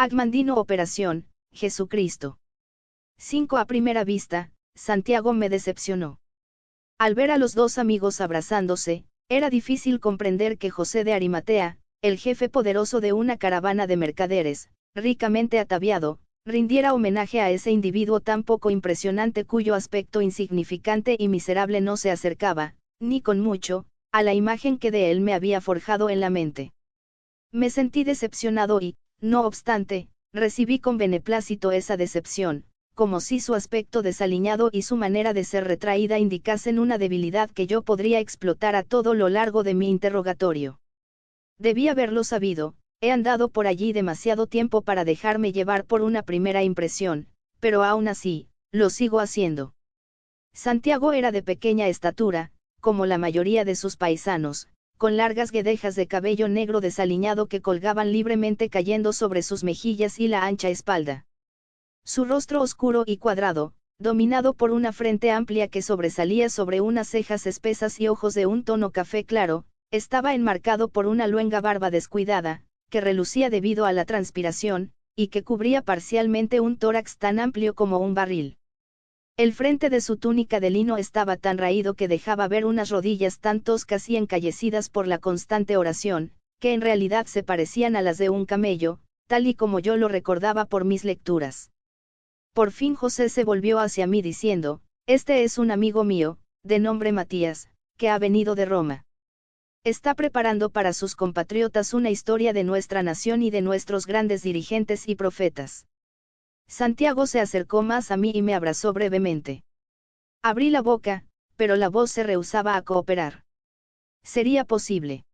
Agmandino Operación, Jesucristo. 5. A primera vista, Santiago me decepcionó. Al ver a los dos amigos abrazándose, era difícil comprender que José de Arimatea, el jefe poderoso de una caravana de mercaderes, ricamente ataviado, rindiera homenaje a ese individuo tan poco impresionante cuyo aspecto insignificante y miserable no se acercaba, ni con mucho, a la imagen que de él me había forjado en la mente. Me sentí decepcionado y, no obstante, recibí con beneplácito esa decepción, como si su aspecto desaliñado y su manera de ser retraída indicasen una debilidad que yo podría explotar a todo lo largo de mi interrogatorio. Debí haberlo sabido, he andado por allí demasiado tiempo para dejarme llevar por una primera impresión, pero aún así, lo sigo haciendo. Santiago era de pequeña estatura, como la mayoría de sus paisanos, con largas guedejas de cabello negro desaliñado que colgaban libremente cayendo sobre sus mejillas y la ancha espalda. Su rostro oscuro y cuadrado, dominado por una frente amplia que sobresalía sobre unas cejas espesas y ojos de un tono café claro, estaba enmarcado por una luenga barba descuidada, que relucía debido a la transpiración, y que cubría parcialmente un tórax tan amplio como un barril. El frente de su túnica de lino estaba tan raído que dejaba ver unas rodillas tan toscas y encallecidas por la constante oración, que en realidad se parecían a las de un camello, tal y como yo lo recordaba por mis lecturas. Por fin José se volvió hacia mí diciendo, «Este es un amigo mío, de nombre Matías, que ha venido de Roma. Está preparando para sus compatriotas una historia de nuestra nación y de nuestros grandes dirigentes y profetas». Santiago se acercó más a mí y me abrazó brevemente. Abrí la boca, pero la voz se rehusaba a cooperar. ¿Sería posible?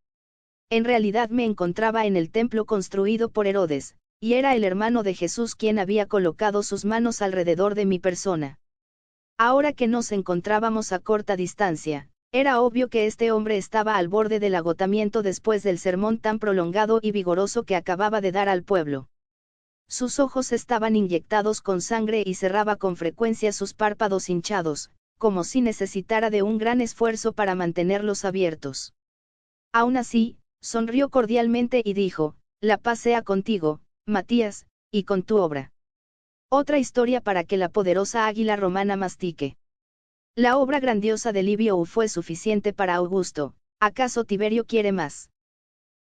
En realidad me encontraba en el templo construido por Herodes, y era el hermano de Jesús quien había colocado sus manos alrededor de mi persona. Ahora que nos encontrábamos a corta distancia, era obvio que este hombre estaba al borde del agotamiento después del sermón tan prolongado y vigoroso que acababa de dar al pueblo. Sus ojos estaban inyectados con sangre y cerraba con frecuencia sus párpados hinchados, como si necesitara de un gran esfuerzo para mantenerlos abiertos. Aún así, sonrió cordialmente y dijo, «La paz sea contigo, Matías, y con tu obra». Otra historia para que la poderosa águila romana mastique. La obra grandiosa de Livio fue suficiente para Augusto, ¿acaso Tiberio quiere más?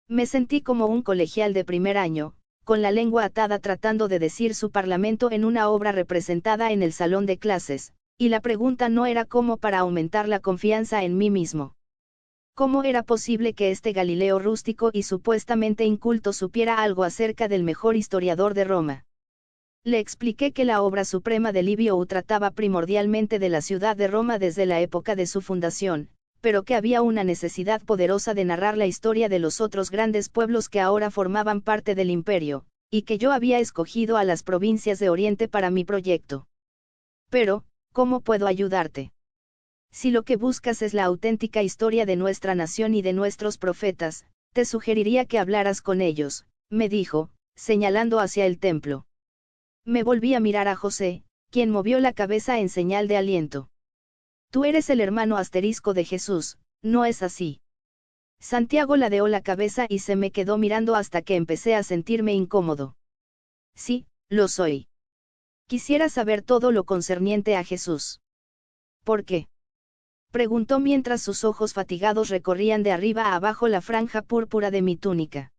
Me sentí como un colegial de primer año, con la lengua atada tratando de decir su parlamento en una obra representada en el salón de clases, y la pregunta no era cómo para aumentar la confianza en mí mismo. ¿Cómo era posible que este Galileo rústico y supuestamente inculto supiera algo acerca del mejor historiador de Roma? Le expliqué que la obra suprema de Livio trataba primordialmente de la ciudad de Roma desde la época de su fundación, pero que había una necesidad poderosa de narrar la historia de los otros grandes pueblos que ahora formaban parte del imperio, y que yo había escogido a las provincias de Oriente para mi proyecto. Pero, ¿cómo puedo ayudarte? Si lo que buscas es la auténtica historia de nuestra nación y de nuestros profetas, te sugeriría que hablaras con ellos, me dijo, señalando hacia el templo. Me volví a mirar a José, quien movió la cabeza en señal de aliento. Tú eres el hermano asterisco de Jesús, ¿no es así? Santiago ladeó la cabeza y se me quedó mirando hasta que empecé a sentirme incómodo. Sí, lo soy. Quisiera saber todo lo concerniente a Jesús. ¿Por qué? Preguntó mientras sus ojos fatigados recorrían de arriba a abajo la franja púrpura de mi túnica.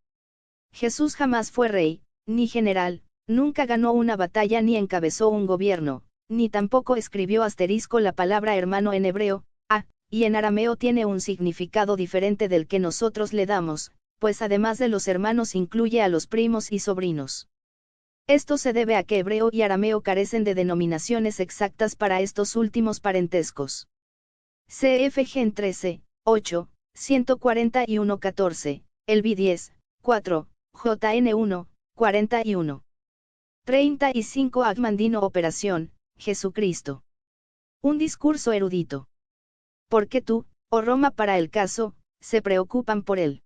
Jesús jamás fue rey, ni general, nunca ganó una batalla ni encabezó un gobierno, ni tampoco escribió asterisco la palabra hermano en hebreo, y en arameo tiene un significado diferente del que nosotros le damos, pues además de los hermanos incluye a los primos y sobrinos. Esto se debe a que hebreo y arameo carecen de denominaciones exactas para estos últimos parentescos. CF Gen 13, 8, 141 14, Elvi 10, 4, JN 1, 41. 35 Agmandino Operación, Jesucristo. Un discurso erudito. ¿Por qué tú, oh Roma para el caso, se preocupan por él?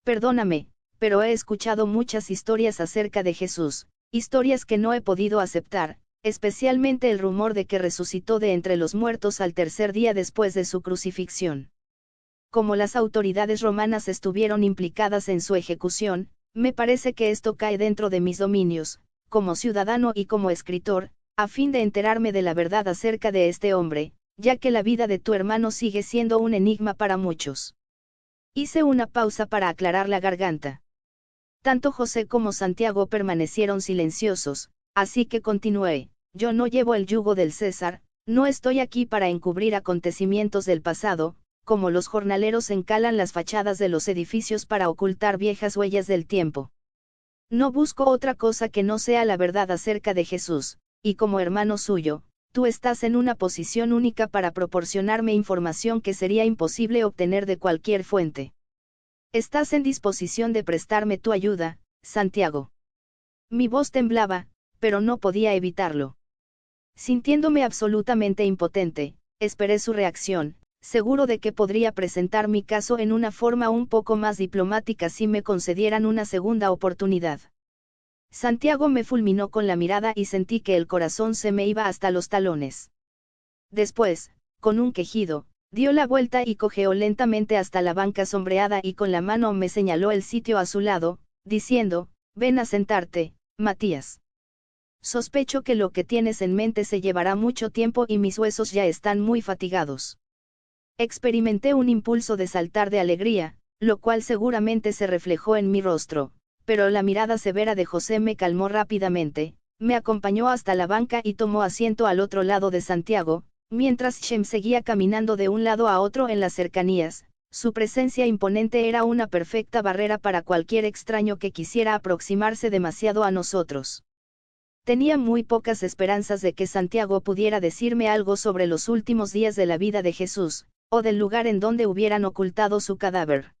Perdóname, pero he escuchado muchas historias acerca de Jesús, historias que no he podido aceptar, especialmente el rumor de que resucitó de entre los muertos al tercer día después de su crucifixión. Como las autoridades romanas estuvieron implicadas en su ejecución, me parece que esto cae dentro de mis dominios, como ciudadano y como escritor, a fin de enterarme de la verdad acerca de este hombre, ya que la vida de tu hermano sigue siendo un enigma para muchos. Hice una pausa para aclarar la garganta. Tanto José como Santiago permanecieron silenciosos, así que continué: yo no llevo el yugo del César, no estoy aquí para encubrir acontecimientos del pasado, como los jornaleros encalan las fachadas de los edificios para ocultar viejas huellas del tiempo. No busco otra cosa que no sea la verdad acerca de Jesús, y como hermano suyo, tú estás en una posición única para proporcionarme información que sería imposible obtener de cualquier fuente. Estás en disposición de prestarme tu ayuda, Santiago. Mi voz temblaba, pero no podía evitarlo. Sintiéndome absolutamente impotente, esperé su reacción, seguro de que podría presentar mi caso en una forma un poco más diplomática si me concedieran una segunda oportunidad. Santiago me fulminó con la mirada y sentí que el corazón se me iba hasta los talones. Después, con un quejido, dio la vuelta y cojeó lentamente hasta la banca sombreada y con la mano me señaló el sitio a su lado, diciendo: ven a sentarte, Matías. Sospecho que lo que tienes en mente se llevará mucho tiempo y mis huesos ya están muy fatigados. Experimenté un impulso de saltar de alegría, lo cual seguramente se reflejó en mi rostro, pero la mirada severa de José me calmó rápidamente, me acompañó hasta la banca y tomó asiento al otro lado de Santiago, mientras Shem seguía caminando de un lado a otro en las cercanías. Su presencia imponente era una perfecta barrera para cualquier extraño que quisiera aproximarse demasiado a nosotros. Tenía muy pocas esperanzas de que Santiago pudiera decirme algo sobre los últimos días de la vida de Jesús, o del lugar en donde hubieran ocultado su cadáver.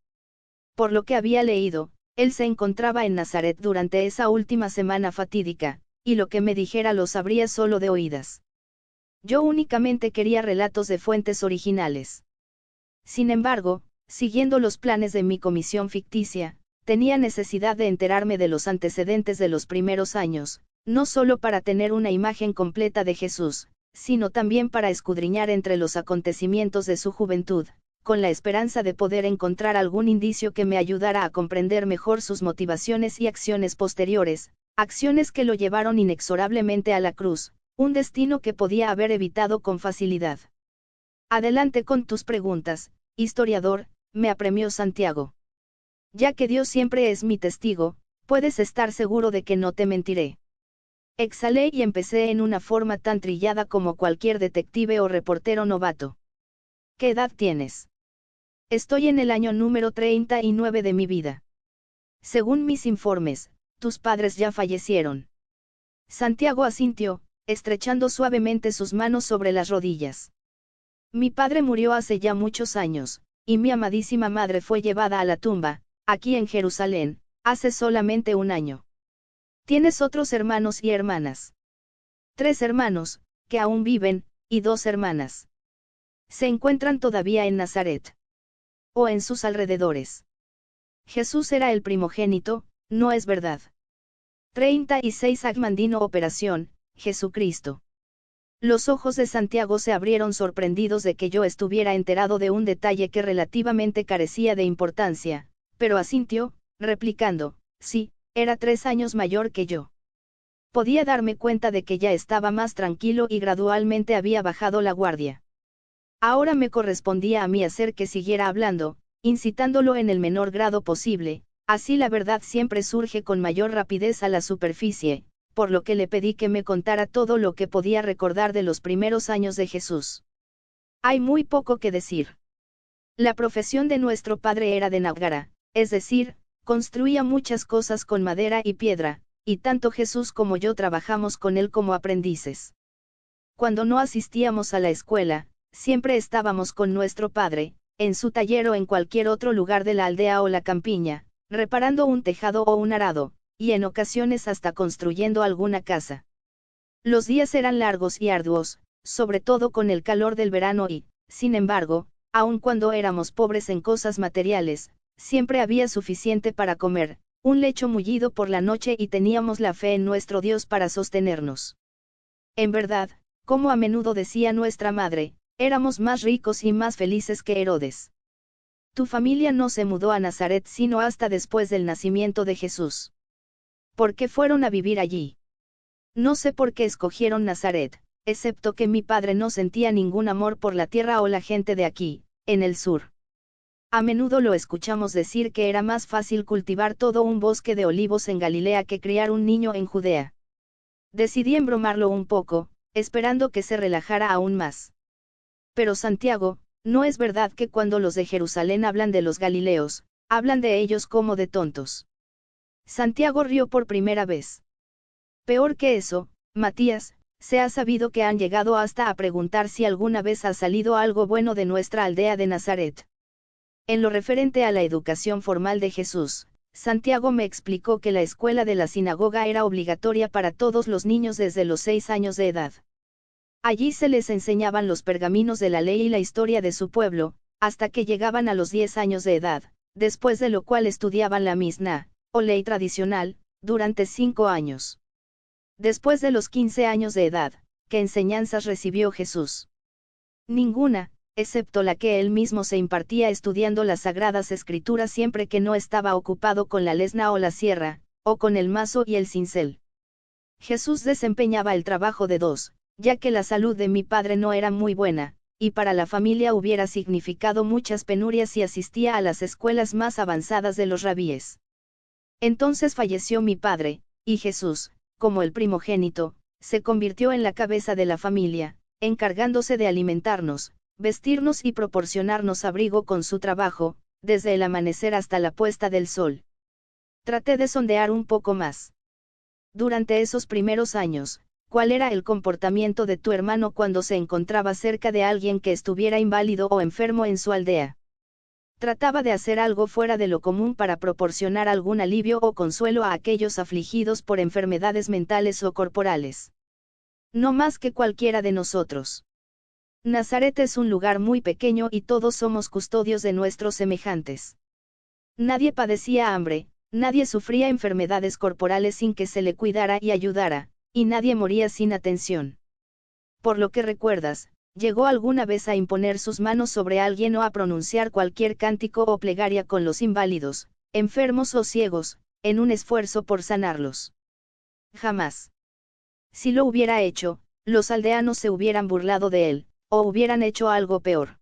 Por lo que había leído, él se encontraba en Nazaret durante esa última semana fatídica, y lo que me dijera lo sabría solo de oídas. Yo únicamente quería relatos de fuentes originales. Sin embargo, siguiendo los planes de mi comisión ficticia, tenía necesidad de enterarme de los antecedentes de los primeros años, no solo para tener una imagen completa de Jesús, sino también para escudriñar entre los acontecimientos de su juventud, con la esperanza de poder encontrar algún indicio que me ayudara a comprender mejor sus motivaciones y acciones posteriores, acciones que lo llevaron inexorablemente a la cruz, un destino que podía haber evitado con facilidad. Adelante con tus preguntas, historiador, me apremió Santiago. Ya que Dios siempre es mi testigo, puedes estar seguro de que no te mentiré. Exhalé y empecé en una forma tan trillada como cualquier detective o reportero novato. ¿Qué edad tienes? Estoy en el año número 39 de mi vida. Según mis informes, tus padres ya fallecieron. Santiago asintió, estrechando suavemente sus manos sobre las rodillas. Mi padre murió hace ya muchos años, y mi amadísima madre fue llevada a la tumba, aquí en Jerusalén, hace solamente un año. ¿Tienes otros hermanos y hermanas? 3 hermanos, que aún viven, y 2 hermanas. Se encuentran todavía en Nazaret. O en sus alrededores. Jesús era el primogénito, ¿no es verdad? 36 Agmandino Operación, Jesucristo. Los ojos de Santiago se abrieron sorprendidos de que yo estuviera enterado de un detalle que relativamente carecía de importancia, pero asintió, replicando: sí, era 3 años mayor que yo. Podía darme cuenta de que ya estaba más tranquilo y gradualmente había bajado la guardia. Ahora me correspondía a mí hacer que siguiera hablando, incitándolo en el menor grado posible, así la verdad siempre surge con mayor rapidez a la superficie, por lo que le pedí que me contara todo lo que podía recordar de los primeros años de Jesús. Hay muy poco que decir. La profesión de nuestro padre era de náugara, es decir, construía muchas cosas con madera y piedra, y tanto Jesús como yo trabajamos con él como aprendices. Cuando no asistíamos a la escuela, siempre estábamos con nuestro padre, en su taller o en cualquier otro lugar de la aldea o la campiña, reparando un tejado o un arado, y en ocasiones hasta construyendo alguna casa. Los días eran largos y arduos, sobre todo con el calor del verano y, sin embargo, aun cuando éramos pobres en cosas materiales, siempre había suficiente para comer, un lecho mullido por la noche y teníamos la fe en nuestro Dios para sostenernos. En verdad, como a menudo decía nuestra madre, éramos más ricos y más felices que Herodes. Tu familia no se mudó a Nazaret sino hasta después del nacimiento de Jesús. ¿Por qué fueron a vivir allí? No sé por qué escogieron Nazaret, excepto que mi padre no sentía ningún amor por la tierra o la gente de aquí, en el sur. A menudo lo escuchamos decir que era más fácil cultivar todo un bosque de olivos en Galilea que criar un niño en Judea. Decidí embromarlo un poco, esperando que se relajara aún más. Pero Santiago, no es verdad que cuando los de Jerusalén hablan de los galileos, hablan de ellos como de tontos. Santiago rió por primera vez. Peor que eso, Matías, se ha sabido que han llegado hasta a preguntar si alguna vez ha salido algo bueno de nuestra aldea de Nazaret. En lo referente a la educación formal de Jesús, Santiago me explicó que la escuela de la sinagoga era obligatoria para todos los niños desde los 6 años de edad. Allí se les enseñaban los pergaminos de la ley y la historia de su pueblo, hasta que llegaban a los 10 años de edad, después de lo cual estudiaban la Misná, o ley tradicional, durante 5 años. Después de los 15 años de edad, ¿qué enseñanzas recibió Jesús? Ninguna, excepto la que él mismo se impartía estudiando las sagradas escrituras siempre que no estaba ocupado con la lesna o la sierra, o con el mazo y el cincel. Jesús desempeñaba el trabajo de dos, ya que la salud de mi padre no era muy buena, y para la familia hubiera significado muchas penurias si asistía a las escuelas más avanzadas de los rabíes. Entonces falleció mi padre, y Jesús, como el primogénito, se convirtió en la cabeza de la familia, encargándose de alimentarnos, vestirnos y proporcionarnos abrigo con su trabajo, desde el amanecer hasta la puesta del sol. Traté de sondear un poco más. Durante esos primeros años, ¿cuál era el comportamiento de tu hermano cuando se encontraba cerca de alguien que estuviera inválido o enfermo en su aldea? Trataba de hacer algo fuera de lo común para proporcionar algún alivio o consuelo a aquellos afligidos por enfermedades mentales o corporales. No más que cualquiera de nosotros. Nazaret es un lugar muy pequeño y todos somos custodios de nuestros semejantes. Nadie padecía hambre, nadie sufría enfermedades corporales sin que se le cuidara y ayudara, y nadie moría sin atención. Por lo que recuerdas, ¿llegó alguna vez a imponer sus manos sobre alguien o a pronunciar cualquier cántico o plegaria con los inválidos, enfermos o ciegos, en un esfuerzo por sanarlos? Jamás. Si lo hubiera hecho, los aldeanos se hubieran burlado de él, o hubieran hecho algo peor.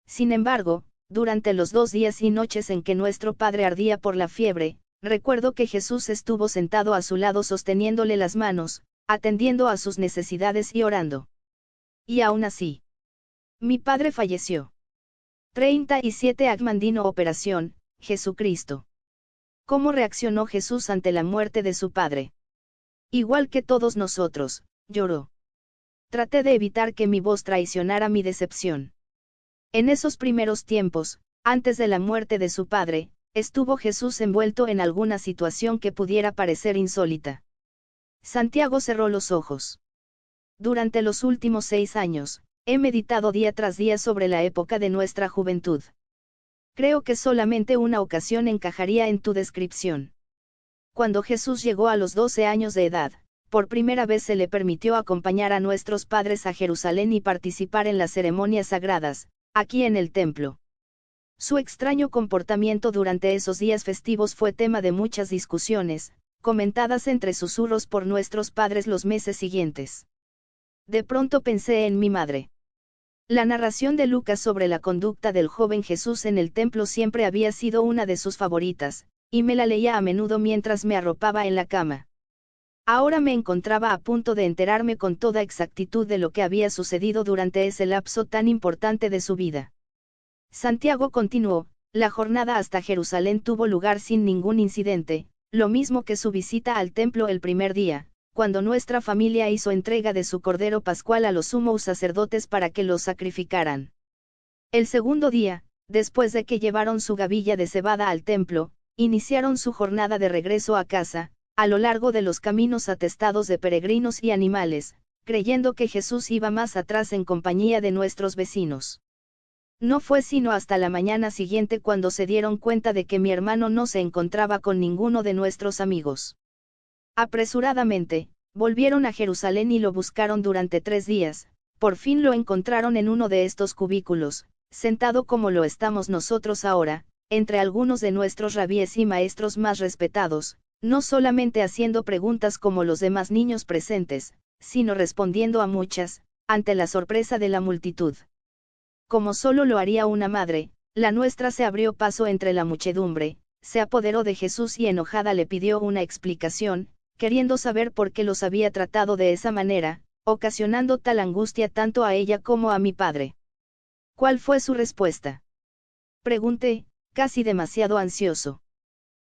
Sin embargo, durante los 2 días y noches en que nuestro padre ardía por la fiebre, recuerdo que Jesús estuvo sentado a su lado sosteniéndole las manos, atendiendo a sus necesidades y orando. Y aún así, mi padre falleció. 37 Agmandino Operación, Jesucristo. ¿Cómo reaccionó Jesús ante la muerte de su padre? Igual que todos nosotros, lloró. Traté de evitar que mi voz traicionara mi decepción. En esos primeros tiempos, antes de la muerte de su padre, estuvo Jesús envuelto en alguna situación que pudiera parecer insólita. Santiago cerró los ojos. Durante los últimos 6 años, he meditado día tras día sobre la época de nuestra juventud. Creo que solamente una ocasión encajaría en tu descripción. Cuando Jesús llegó a los 12 años de edad, por primera vez se le permitió acompañar a nuestros padres a Jerusalén y participar en las ceremonias sagradas, aquí en el templo. Su extraño comportamiento durante esos días festivos fue tema de muchas discusiones, comentadas entre susurros por nuestros padres los meses siguientes. De pronto pensé en mi madre. La narración de Lucas sobre la conducta del joven Jesús en el templo siempre había sido una de sus favoritas, y me la leía a menudo mientras me arropaba en la cama. Ahora me encontraba a punto de enterarme con toda exactitud de lo que había sucedido durante ese lapso tan importante de su vida. Santiago continuó, la jornada hasta Jerusalén tuvo lugar sin ningún incidente, lo mismo que su visita al templo el primer día, cuando nuestra familia hizo entrega de su cordero pascual a los sumos sacerdotes para que lo sacrificaran. El segundo día, después de que llevaron su gavilla de cebada al templo, iniciaron su jornada de regreso a casa, a lo largo de los caminos atestados de peregrinos y animales, creyendo que Jesús iba más atrás en compañía de nuestros vecinos. No fue sino hasta la mañana siguiente cuando se dieron cuenta de que mi hermano no se encontraba con ninguno de nuestros amigos. Apresuradamente, volvieron a Jerusalén y lo buscaron durante 3 días, por fin lo encontraron en uno de estos cubículos, sentado como lo estamos nosotros ahora, entre algunos de nuestros rabíes y maestros más respetados, no solamente haciendo preguntas como los demás niños presentes, sino respondiendo a muchas, ante la sorpresa de la multitud. Como solo lo haría una madre, la nuestra se abrió paso entre la muchedumbre, se apoderó de Jesús y enojada le pidió una explicación, queriendo saber por qué los había tratado de esa manera, ocasionando tal angustia tanto a ella como a mi padre. ¿Cuál fue su respuesta? Pregunté, casi demasiado ansioso.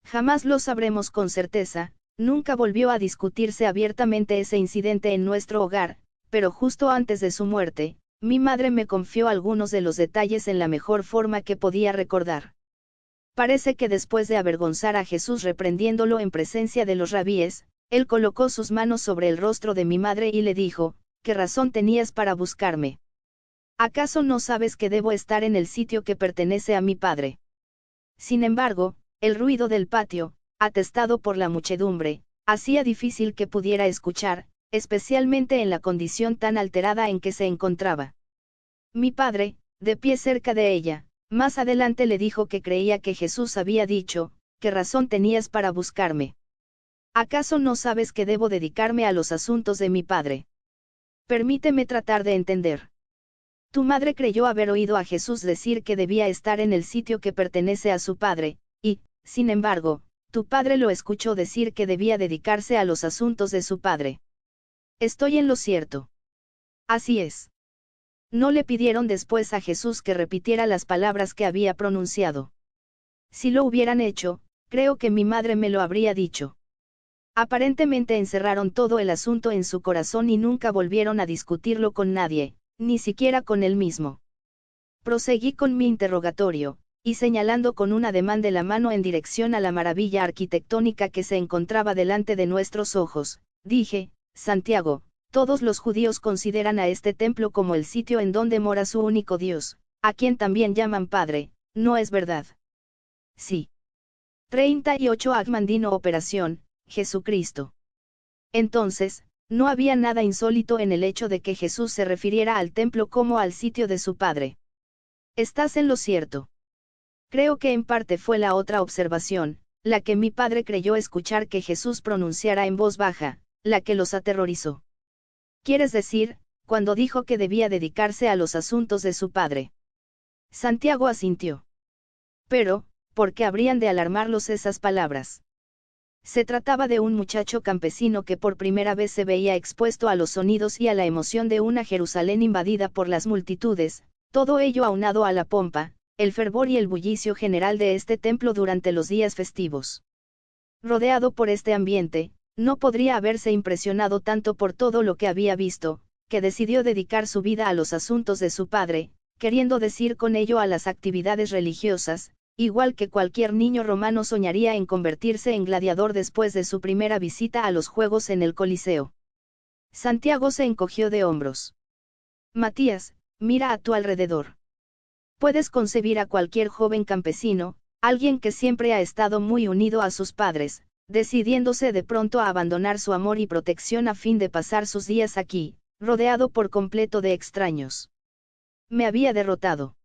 Jamás lo sabremos con certeza, nunca volvió a discutirse abiertamente ese incidente en nuestro hogar, pero justo antes de su muerte, mi madre me confió algunos de los detalles en la mejor forma que podía recordar. Parece que después de avergonzar a Jesús reprendiéndolo en presencia de los rabíes, él colocó sus manos sobre el rostro de mi madre y le dijo, ¿qué razón tenías para buscarme? ¿Acaso no sabes que debo estar en el sitio que pertenece a mi padre? Sin embargo, el ruido del patio, atestado por la muchedumbre, hacía difícil que pudiera escuchar, especialmente en la condición tan alterada en que se encontraba. Mi padre, de pie cerca de ella, más adelante le dijo que creía que Jesús había dicho, ¿qué razón tenías para buscarme? ¿Acaso no sabes que debo dedicarme a los asuntos de mi padre? Permíteme tratar de entender. Tu madre creyó haber oído a Jesús decir que debía estar en el sitio que pertenece a su padre, y, sin embargo, tu padre lo escuchó decir que debía dedicarse a los asuntos de su padre. ¿Estoy en lo cierto? Así es. No le pidieron después a Jesús que repitiera las palabras que había pronunciado. Si lo hubieran hecho, creo que mi madre me lo habría dicho. Aparentemente encerraron todo el asunto en su corazón y nunca volvieron a discutirlo con nadie, ni siquiera con él mismo. Proseguí con mi interrogatorio, y señalando con un ademán de la mano en dirección a la maravilla arquitectónica que se encontraba delante de nuestros ojos, dije, Santiago, todos los judíos consideran a este templo como el sitio en donde mora su único Dios, a quien también llaman Padre, ¿no es verdad? Sí. 38 Agmandino Operación, Jesucristo. Entonces, no había nada insólito en el hecho de que Jesús se refiriera al templo como al sitio de su Padre. Estás en lo cierto. Creo que en parte fue la otra observación, la que mi padre creyó escuchar que Jesús pronunciara en voz baja, la que los aterrorizó. ¿Quieres decir, cuando dijo que debía dedicarse a los asuntos de su padre? Santiago asintió. Pero, ¿por qué habrían de alarmarlos esas palabras? Se trataba de un muchacho campesino que por primera vez se veía expuesto a los sonidos y a la emoción de una Jerusalén invadida por las multitudes, todo ello aunado a la pompa, el fervor y el bullicio general de este templo durante los días festivos. Rodeado por este ambiente, no podría haberse impresionado tanto por todo lo que había visto, que decidió dedicar su vida a los asuntos de su padre, queriendo decir con ello a las actividades religiosas, igual que cualquier niño romano soñaría en convertirse en gladiador después de su primera visita a los Juegos en el Coliseo. Santiago se encogió de hombros. Matías, mira a tu alrededor. Puedes concebir a cualquier joven campesino, alguien que siempre ha estado muy unido a sus padres, decidiéndose de pronto a abandonar su amor y protección a fin de pasar sus días aquí, rodeado por completo de extraños. Me había derrotado.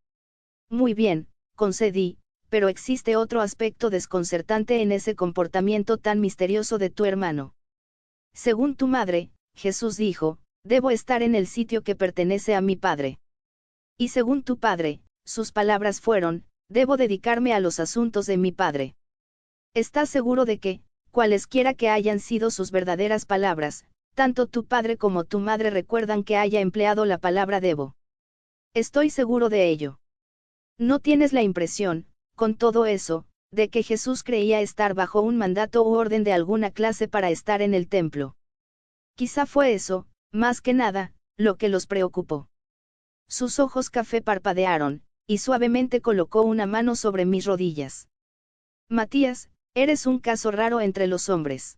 Muy bien, concedí, pero existe otro aspecto desconcertante en ese comportamiento tan misterioso de tu hermano. Según tu madre, Jesús dijo, debo estar en el sitio que pertenece a mi padre. Y según tu padre, sus palabras fueron, debo dedicarme a los asuntos de mi padre. ¿Estás seguro de que, cualesquiera que hayan sido sus verdaderas palabras, tanto tu padre como tu madre recuerdan que haya empleado la palabra debo? Estoy seguro de ello. ¿No tienes la impresión, con todo eso, de que Jesús creía estar bajo un mandato u orden de alguna clase para estar en el templo? Quizá fue eso, más que nada, lo que los preocupó. Sus ojos café parpadearon, y suavemente colocó una mano sobre mis rodillas. Matías, eres un caso raro entre los hombres.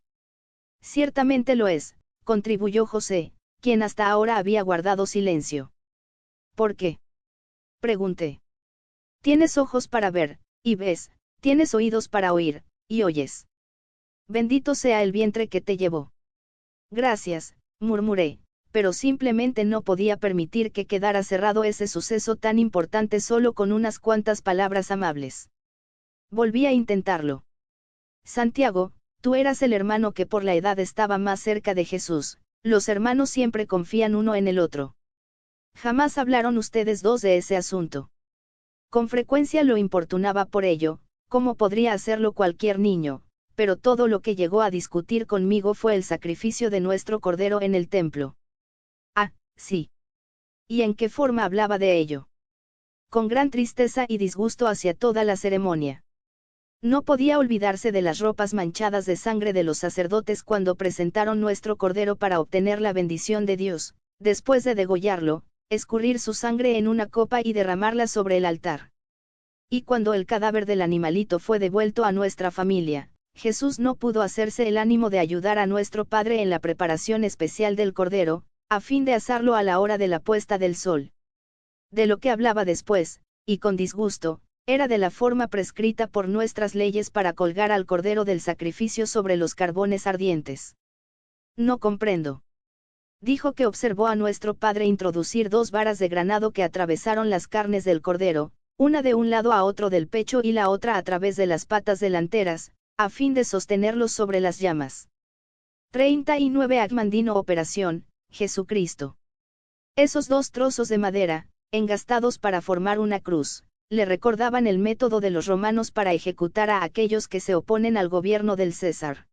Ciertamente lo es, contribuyó José, quien hasta ahora había guardado silencio. ¿Por qué? Pregunté. Tienes ojos para ver, y ves, tienes oídos para oír, y oyes. Bendito sea el vientre que te llevó. Gracias, murmuré, pero simplemente no podía permitir que quedara cerrado ese suceso tan importante solo con unas cuantas palabras amables. Volví a intentarlo. Santiago, tú eras el hermano que por la edad estaba más cerca de Jesús, los hermanos siempre confían uno en el otro. Jamás hablaron ustedes dos de ese asunto. Con frecuencia lo importunaba por ello, como podría hacerlo cualquier niño, pero todo lo que llegó a discutir conmigo fue el sacrificio de nuestro cordero en el templo. Ah, sí. ¿Y en qué forma hablaba de ello? Con gran tristeza y disgusto hacia toda la ceremonia. No podía olvidarse de las ropas manchadas de sangre de los sacerdotes cuando presentaron nuestro cordero para obtener la bendición de Dios, después de degollarlo, escurrir su sangre en una copa y derramarla sobre el altar. Y cuando el cadáver del animalito fue devuelto a nuestra familia, Jesús no pudo hacerse el ánimo de ayudar a nuestro Padre en la preparación especial del cordero, a fin de asarlo a la hora de la puesta del sol. De lo que hablaba después, y con disgusto, era de la forma prescrita por nuestras leyes para colgar al cordero del sacrificio sobre los carbones ardientes. No comprendo. Dijo que observó a nuestro padre introducir 2 varas de granado que atravesaron las carnes del cordero, una de un lado a otro del pecho y la otra a través de las patas delanteras, a fin de sostenerlos sobre las llamas. 39 Agmandino Operación, Jesucristo. Esos 2 trozos de madera, engastados para formar una cruz, le recordaban el método de los romanos para ejecutar a aquellos que se oponen al gobierno del César.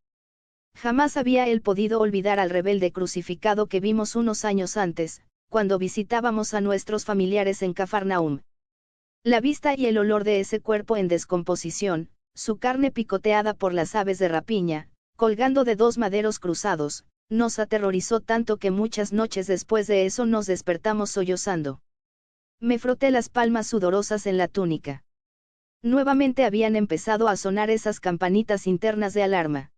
Jamás había él podido olvidar al rebelde crucificado que vimos unos años antes, cuando visitábamos a nuestros familiares en Cafarnaúm. La vista y el olor de ese cuerpo en descomposición, su carne picoteada por las aves de rapiña, colgando de 2 maderos cruzados, nos aterrorizó tanto que muchas noches después de eso nos despertamos sollozando. Me froté las palmas sudorosas en la túnica. Nuevamente habían empezado a sonar esas campanitas internas de alarma.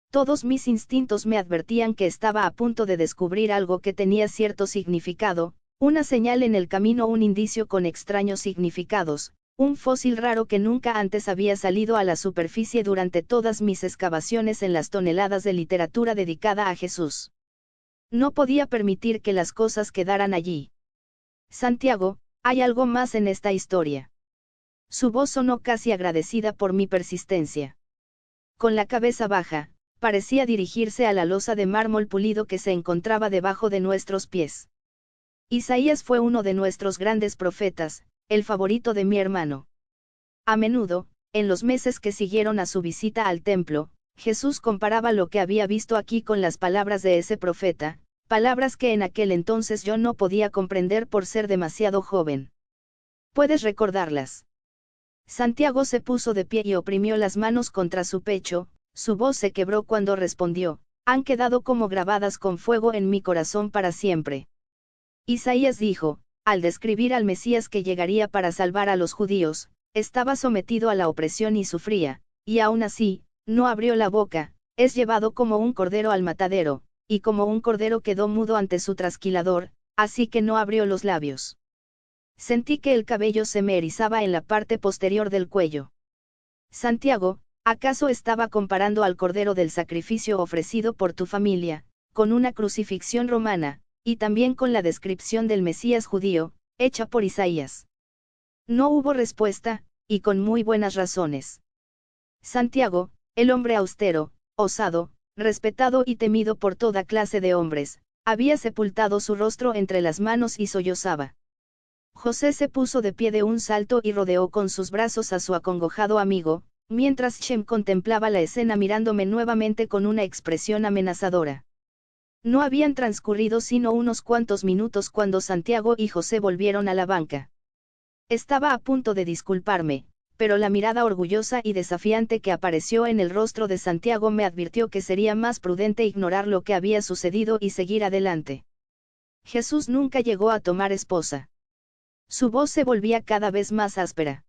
Todos mis instintos me advertían que estaba a punto de descubrir algo que tenía cierto significado, una señal en el camino, un indicio con extraños significados, un fósil raro que nunca antes había salido a la superficie durante todas mis excavaciones en las toneladas de literatura dedicada a Jesús. No podía permitir que las cosas quedaran allí. Santiago, hay algo más en esta historia. Su voz sonó casi agradecida por mi persistencia. Con la cabeza baja, parecía dirigirse a la losa de mármol pulido que se encontraba debajo de nuestros pies. Isaías fue uno de nuestros grandes profetas, el favorito de mi hermano. A menudo, en los meses que siguieron a su visita al templo, Jesús comparaba lo que había visto aquí con las palabras de ese profeta, palabras que en aquel entonces yo no podía comprender por ser demasiado joven. ¿Puedes recordarlas? Santiago se puso de pie y oprimió las manos contra su pecho, su voz se quebró cuando respondió, han quedado como grabadas con fuego en mi corazón para siempre. Isaías dijo, al describir al Mesías que llegaría para salvar a los judíos, estaba sometido a la opresión y sufría, y aún así, no abrió la boca, es llevado como un cordero al matadero, y como un cordero quedó mudo ante su trasquilador, así que no abrió los labios. Sentí que el cabello se me erizaba en la parte posterior del cuello. Santiago, ¿acaso estaba comparando al cordero del sacrificio ofrecido por tu familia, con una crucifixión romana, y también con la descripción del Mesías judío, hecha por Isaías? No hubo respuesta, y con muy buenas razones. Santiago, el hombre austero, osado, respetado y temido por toda clase de hombres, había sepultado su rostro entre las manos y sollozaba. José se puso de pie de un salto y rodeó con sus brazos a su acongojado amigo, mientras Shem contemplaba la escena mirándome nuevamente con una expresión amenazadora. No habían transcurrido sino unos cuantos minutos cuando Santiago y José volvieron a la banca. Estaba a punto de disculparme, pero la mirada orgullosa y desafiante que apareció en el rostro de Santiago me advirtió que sería más prudente ignorar lo que había sucedido y seguir adelante. Jesús nunca llegó a tomar esposa. Su voz se volvía cada vez más áspera.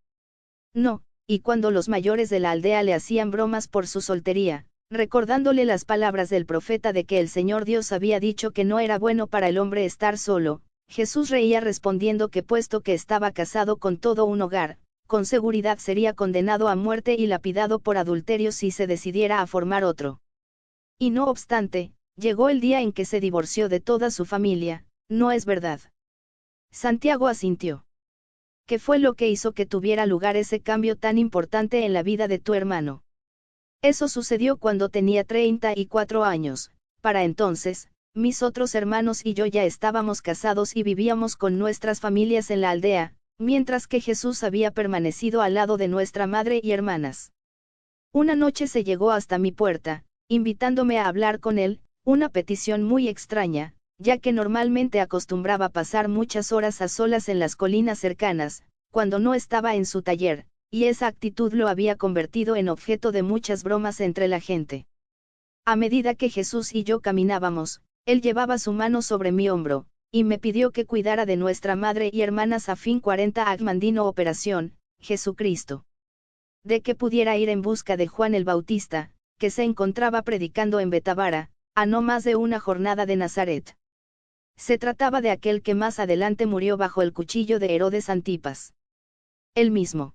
No, y cuando los mayores de la aldea le hacían bromas por su soltería, recordándole las palabras del profeta de que el Señor Dios había dicho que no era bueno para el hombre estar solo, Jesús reía respondiendo que puesto que estaba casado con todo un hogar, con seguridad sería condenado a muerte y lapidado por adulterio si se decidiera a formar otro. Y no obstante, llegó el día en que se divorció de toda su familia, ¿no es verdad? Santiago asintió. ¿Qué fue lo que hizo que tuviera lugar ese cambio tan importante en la vida de tu hermano? Eso sucedió cuando tenía 34 años, para entonces, mis otros hermanos y yo ya estábamos casados y vivíamos con nuestras familias en la aldea, mientras que Jesús había permanecido al lado de nuestra madre y hermanas. Una noche se llegó hasta mi puerta, invitándome a hablar con él, una petición muy extraña, ya que normalmente acostumbraba pasar muchas horas a solas en las colinas cercanas, cuando no estaba en su taller, y esa actitud lo había convertido en objeto de muchas bromas entre la gente. A medida que Jesús y yo caminábamos, él llevaba su mano sobre mi hombro, y me pidió que cuidara de nuestra madre y hermanas a fin 40 Agmandino Operación, Jesucristo. De que pudiera ir en busca de Juan el Bautista, que se encontraba predicando en Betábara, a no más de una jornada de Nazaret. Se trataba de aquel que más adelante murió bajo el cuchillo de Herodes Antipas. Él mismo.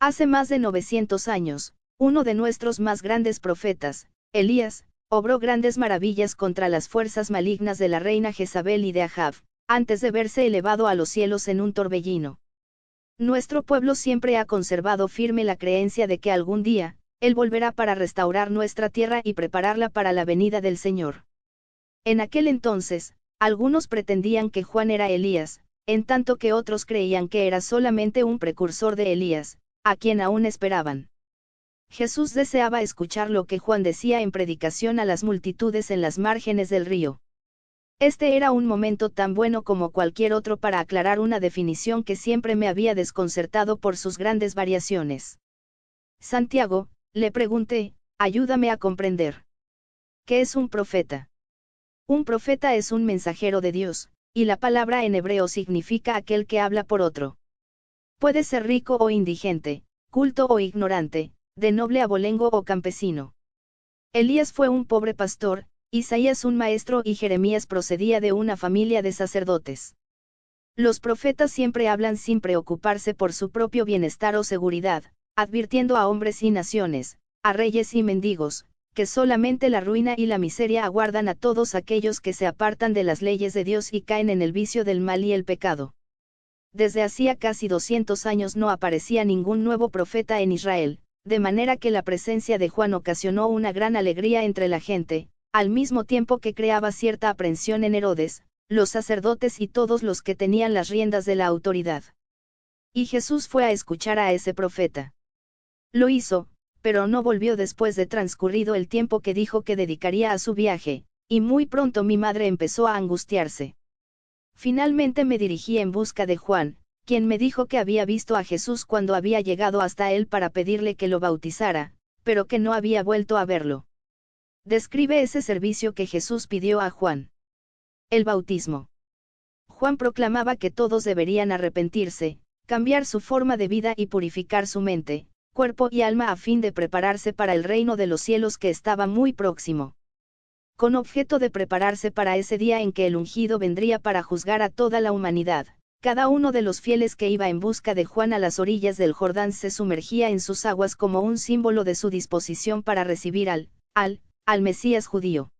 Hace más de 900 años, uno de nuestros más grandes profetas, Elías, obró grandes maravillas contra las fuerzas malignas de la reina Jezabel y de Ahab, antes de verse elevado a los cielos en un torbellino. Nuestro pueblo siempre ha conservado firme la creencia de que algún día, Él volverá para restaurar nuestra tierra y prepararla para la venida del Señor. En aquel entonces, algunos pretendían que Juan era Elías, en tanto que otros creían que era solamente un precursor de Elías, a quien aún esperaban. Jesús deseaba escuchar lo que Juan decía en predicación a las multitudes en las márgenes del río. Este era un momento tan bueno como cualquier otro para aclarar una definición que siempre me había desconcertado por sus grandes variaciones. Santiago, le pregunté, ayúdame a comprender. ¿Qué es un profeta? Un profeta es un mensajero de Dios, y la palabra en hebreo significa aquel que habla por otro. Puede ser rico o indigente, culto o ignorante, de noble abolengo o campesino. Elías fue un pobre pastor, Isaías un maestro y Jeremías procedía de una familia de sacerdotes. Los profetas siempre hablan sin preocuparse por su propio bienestar o seguridad, advirtiendo a hombres y naciones, a reyes y mendigos, que solamente la ruina y la miseria aguardan a todos aquellos que se apartan de las leyes de Dios y caen en el vicio del mal y el pecado. Desde hacía casi 200 años no aparecía ningún nuevo profeta en Israel, de manera que la presencia de Juan ocasionó una gran alegría entre la gente, al mismo tiempo que creaba cierta aprensión en Herodes, los sacerdotes y todos los que tenían las riendas de la autoridad. Y Jesús fue a escuchar a ese profeta. Lo hizo, pero no volvió después de transcurrido el tiempo que dijo que dedicaría a su viaje, y muy pronto mi madre empezó a angustiarse. Finalmente me dirigí en busca de Juan, quien me dijo que había visto a Jesús cuando había llegado hasta él para pedirle que lo bautizara, pero que no había vuelto a verlo. Describe ese servicio que Jesús pidió a Juan. El bautismo. Juan proclamaba que todos deberían arrepentirse, cambiar su forma de vida y purificar su mente, cuerpo y alma a fin de prepararse para el reino de los cielos que estaba muy próximo. Con objeto de prepararse para ese día en que el ungido vendría para juzgar a toda la humanidad, cada uno de los fieles que iba en busca de Juan a las orillas del Jordán se sumergía en sus aguas como un símbolo de su disposición para recibir al Mesías judío.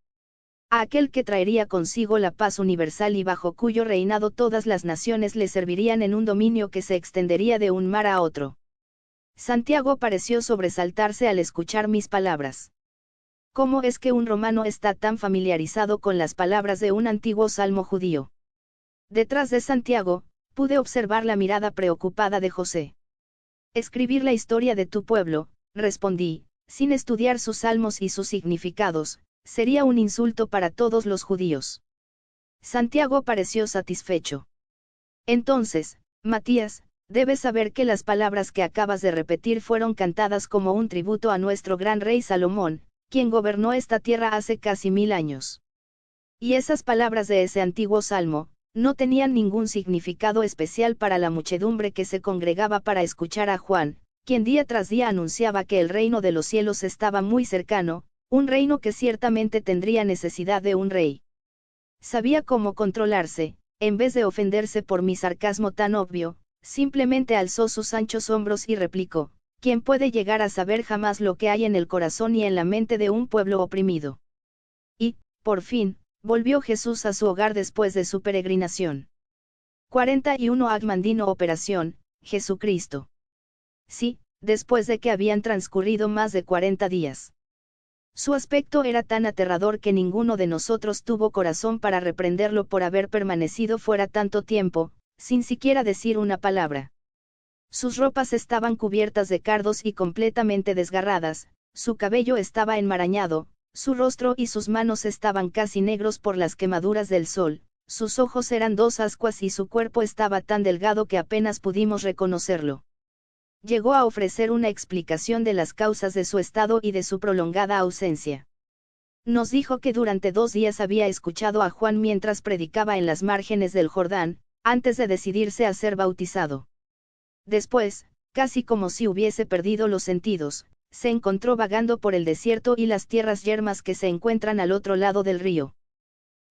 A aquel que traería consigo la paz universal y bajo cuyo reinado todas las naciones le servirían en un dominio que se extendería de un mar a otro. Santiago pareció sobresaltarse al escuchar mis palabras. ¿Cómo es que un romano está tan familiarizado con las palabras de un antiguo salmo judío? Detrás de Santiago, pude observar la mirada preocupada de José. Escribir la historia de tu pueblo, respondí, sin estudiar sus salmos y sus significados, sería un insulto para todos los judíos. Santiago pareció satisfecho. Entonces, Matías, debes saber que las palabras que acabas de repetir fueron cantadas como un tributo a nuestro gran rey Salomón, quien gobernó esta tierra hace casi 1000 años. Y esas palabras de ese antiguo salmo, no tenían ningún significado especial para la muchedumbre que se congregaba para escuchar a Juan, quien día tras día anunciaba que el reino de los cielos estaba muy cercano, un reino que ciertamente tendría necesidad de un rey. Sabía cómo controlarse, en vez de ofenderse por mi sarcasmo tan obvio, simplemente alzó sus anchos hombros y replicó, ¿quién puede llegar a saber jamás lo que hay en el corazón y en la mente de un pueblo oprimido? Y, Por fin, volvió Jesús a su hogar después de su peregrinación. 41 Agmandino Operación, Jesucristo. Sí, después de que habían transcurrido más de 40 días. Su aspecto era tan aterrador que ninguno de nosotros tuvo corazón para reprenderlo por haber permanecido fuera tanto tiempo, sin siquiera decir una palabra. Sus ropas estaban cubiertas de cardos y completamente desgarradas, su cabello estaba enmarañado, su rostro y sus manos estaban casi negros por las quemaduras del sol, sus ojos eran dos ascuas y su cuerpo estaba tan delgado que apenas pudimos reconocerlo. Llegó a ofrecer una explicación de las causas de su estado y de su prolongada ausencia. Nos dijo que durante 2 días había escuchado a Juan mientras predicaba en las márgenes del Jordán, antes de decidirse a ser bautizado. Después, casi como si hubiese perdido los sentidos, se encontró vagando por el desierto y las tierras yermas que se encuentran al otro lado del río.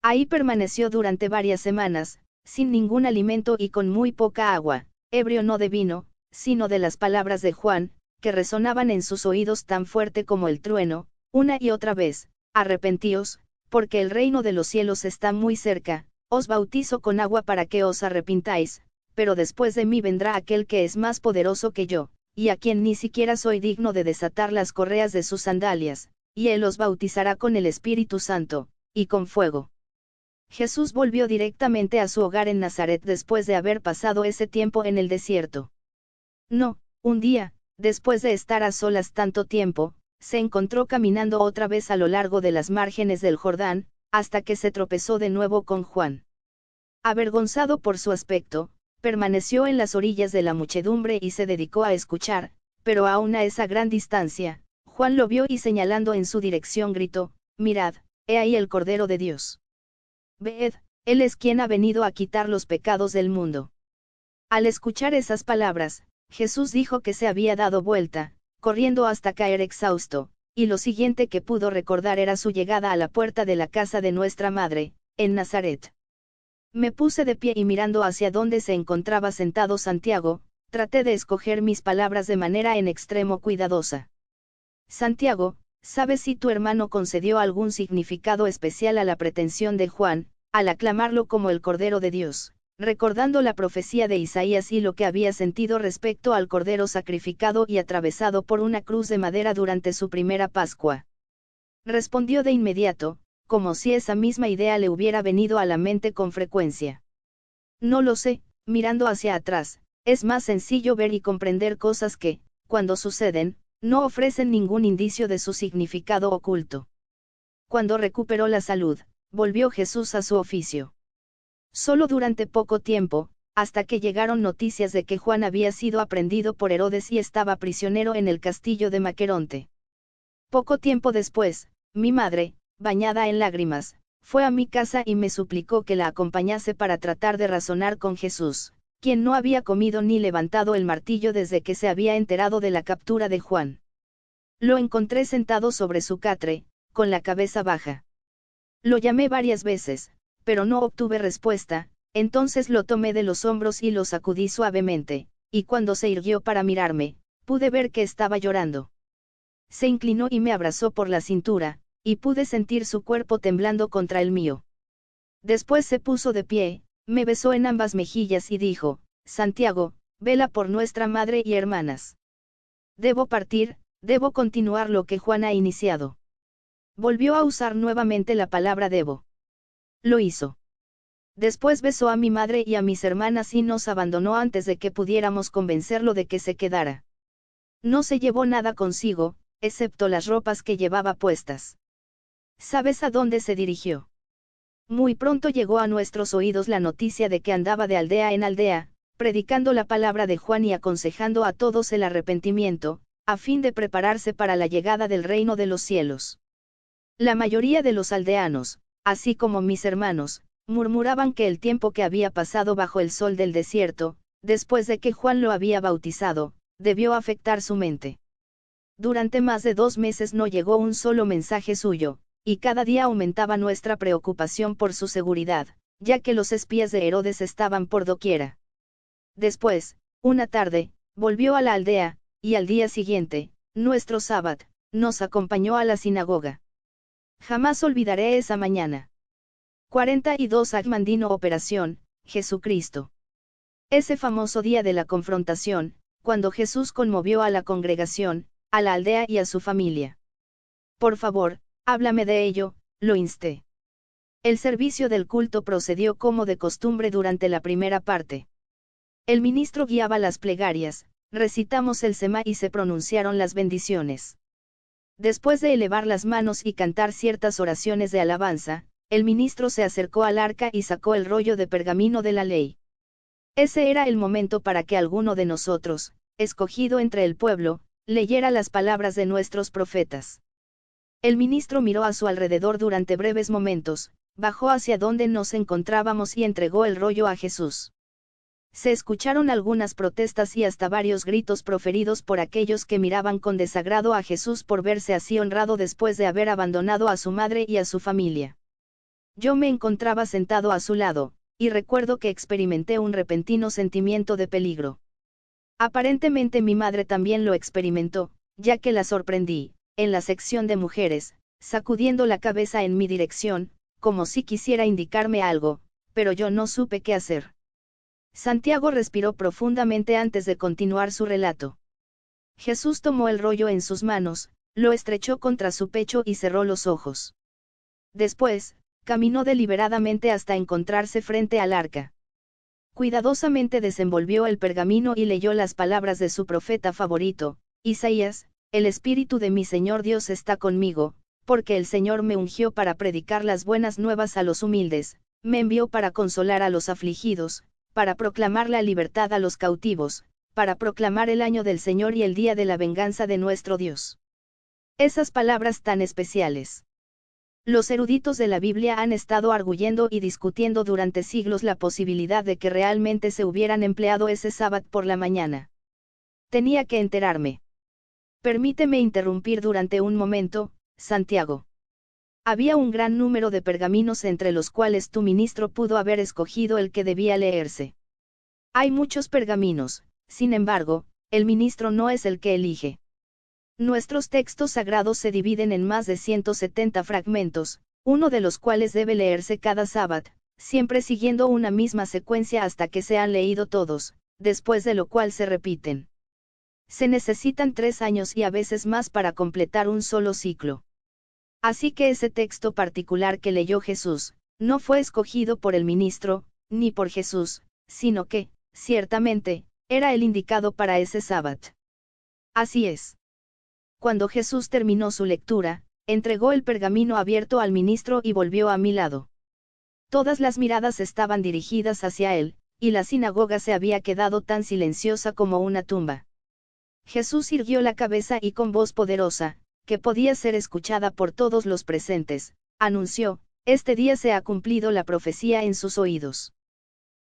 Ahí permaneció durante varias semanas, sin ningún alimento y con muy poca agua, ebrio no de vino, sino de las palabras de Juan, que resonaban en sus oídos tan fuerte como el trueno, una y otra vez: arrepentíos, porque el reino de los cielos está muy cerca, os bautizo con agua para que os arrepintáis, pero después de mí vendrá aquel que es más poderoso que yo, y a quien ni siquiera soy digno de desatar las correas de sus sandalias, y él os bautizará con el Espíritu Santo, y con fuego. Jesús volvió directamente a su hogar en Nazaret después de haber pasado ese tiempo en el desierto. No, un día, después de estar a solas tanto tiempo, se encontró caminando otra vez a lo largo de las márgenes del Jordán, hasta que se tropezó de nuevo con Juan. Avergonzado por su aspecto, permaneció en las orillas de la muchedumbre y se dedicó a escuchar, pero aún a esa gran distancia, Juan lo vio y señalando en su dirección gritó: mirad, he ahí el Cordero de Dios. Ved, él es quien ha venido a quitar los pecados del mundo. Al escuchar esas palabras, Jesús dijo que se había dado vuelta, corriendo hasta caer exhausto, y lo siguiente que pudo recordar era su llegada a la puerta de la casa de nuestra madre, en Nazaret. Me puse de pie y mirando hacia donde se encontraba sentado Santiago, traté de escoger mis palabras de manera en extremo cuidadosa. Santiago, ¿sabes si tu hermano concedió algún significado especial a la pretensión de Juan, al aclamarlo como el Cordero de Dios, recordando la profecía de Isaías y lo que había sentido respecto al Cordero sacrificado y atravesado por una cruz de madera durante su primera Pascua? Respondió de inmediato, como si esa misma idea le hubiera venido a la mente con frecuencia. No lo sé, mirando hacia atrás, es más sencillo ver y comprender cosas que, cuando suceden, no ofrecen ningún indicio de su significado oculto. Cuando recuperó la salud, volvió Jesús a su oficio. Solo durante poco tiempo, hasta que llegaron noticias de que Juan había sido aprehendido por Herodes y estaba prisionero en el castillo de Maqueronte. Poco tiempo después, mi madre, bañada en lágrimas, fue a mi casa y me suplicó que la acompañase para tratar de razonar con Jesús, quien no había comido ni levantado el martillo desde que se había enterado de la captura de Juan. Lo encontré sentado sobre su catre, con la cabeza baja. Lo llamé varias veces, pero no obtuve respuesta. Entonces lo tomé de los hombros y lo sacudí suavemente, y cuando se irguió para mirarme, pude ver que estaba llorando. Se inclinó y me abrazó por la cintura, y pude sentir su cuerpo temblando contra el mío. Después se puso de pie, me besó en ambas mejillas y dijo: Santiago, vela por nuestra madre y hermanas. Debo partir, debo continuar lo que Juan ha iniciado. Volvió a usar nuevamente la palabra debo. Lo hizo. Después besó a mi madre y a mis hermanas y nos abandonó antes de que pudiéramos convencerlo de que se quedara. No se llevó nada consigo, excepto las ropas que llevaba puestas. ¿Sabes a dónde se dirigió? Muy pronto llegó a nuestros oídos la noticia de que andaba de aldea en aldea, predicando la palabra de Juan y aconsejando a todos el arrepentimiento, a fin de prepararse para la llegada del reino de los cielos. La mayoría de los aldeanos, así como mis hermanos, murmuraban que el tiempo que había pasado bajo el sol del desierto, después de que Juan lo había bautizado, debió afectar su mente. Durante más de 2 meses no llegó un solo mensaje suyo, y cada día aumentaba nuestra preocupación por su seguridad, ya que los espías de Herodes estaban por doquiera. Después, una tarde, volvió a la aldea, y al día siguiente, nuestro sábado, nos acompañó a la sinagoga. Jamás olvidaré esa mañana. 42 Agmandino Operación, Jesucristo. Ese famoso día de la confrontación, cuando Jesús conmovió a la congregación, a la aldea y a su familia. Por favor, háblame de ello, lo insté. El servicio del culto procedió como de costumbre durante la primera parte. El ministro guiaba las plegarias, recitamos el Semá y se pronunciaron las bendiciones. Después de elevar las manos y cantar ciertas oraciones de alabanza, el ministro se acercó al arca y sacó el rollo de pergamino de la ley. Ese era el momento para que alguno de nosotros, escogido entre el pueblo, leyera las palabras de nuestros profetas. El ministro miró a su alrededor durante breves momentos, bajó hacia donde nos encontrábamos y entregó el rollo a Jesús. Se escucharon algunas protestas y hasta varios gritos proferidos por aquellos que miraban con desagrado a Jesús por verse así honrado después de haber abandonado a su madre y a su familia. Yo me encontraba sentado a su lado, y recuerdo que experimenté un repentino sentimiento de peligro. Aparentemente mi madre también lo experimentó, ya que la sorprendí, en la sección de mujeres, sacudiendo la cabeza en mi dirección, como si quisiera indicarme algo, pero yo no supe qué hacer. Santiago respiró profundamente antes de continuar su relato. Jesús tomó el rollo en sus manos, lo estrechó contra su pecho y cerró los ojos. Después, caminó deliberadamente hasta encontrarse frente al arca. Cuidadosamente desenvolvió el pergamino y leyó las palabras de su profeta favorito, Isaías: El Espíritu de mi Señor Dios está conmigo, porque el Señor me ungió para predicar las buenas nuevas a los humildes, me envió para consolar a los afligidos, para proclamar la libertad a los cautivos, para proclamar el año del Señor y el día de la venganza de nuestro Dios. Esas palabras tan especiales. Los eruditos de la Biblia han estado arguyendo y discutiendo durante siglos la posibilidad de que realmente se hubieran empleado ese sábado por la mañana. Tenía que enterarme. Permíteme interrumpir durante un momento, Santiago. Había un gran número de pergaminos entre los cuales tu ministro pudo haber escogido el que debía leerse. Hay muchos pergaminos, sin embargo, el ministro no es el que elige. Nuestros textos sagrados se dividen en más de 170 fragmentos, uno de los cuales debe leerse cada sábado, siempre siguiendo una misma secuencia hasta que se han leído todos, después de lo cual se repiten. Se necesitan 3 años y a veces más para completar un solo ciclo. Así que ese texto particular que leyó Jesús, no fue escogido por el ministro, ni por Jesús, sino que, ciertamente, era el indicado para ese sábado. Así es. Cuando Jesús terminó su lectura, entregó el pergamino abierto al ministro y volvió a mi lado. Todas las miradas estaban dirigidas hacia él, y la sinagoga se había quedado tan silenciosa como una tumba. Jesús irguió la cabeza y con voz poderosa, que podía ser escuchada por todos los presentes, anunció: este día se ha cumplido la profecía en sus oídos.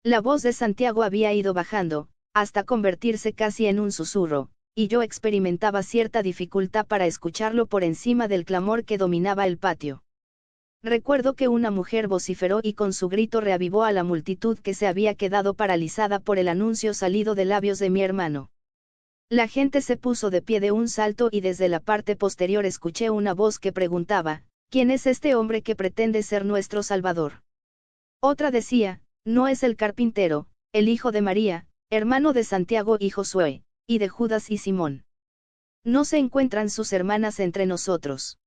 La voz de Santiago había ido bajando, hasta convertirse casi en un susurro, y yo experimentaba cierta dificultad para escucharlo por encima del clamor que dominaba el patio. Recuerdo que una mujer vociferó y con su grito reavivó a la multitud que se había quedado paralizada por el anuncio salido de labios de mi hermano. La gente se puso de pie de un salto y desde la parte posterior escuché una voz que preguntaba: ¿quién es este hombre que pretende ser nuestro Salvador? Otra decía: no es el carpintero, el hijo de María, hermano de Santiago y Josué, y de Judas y Simón. ¿No se encuentran sus hermanas entre nosotros?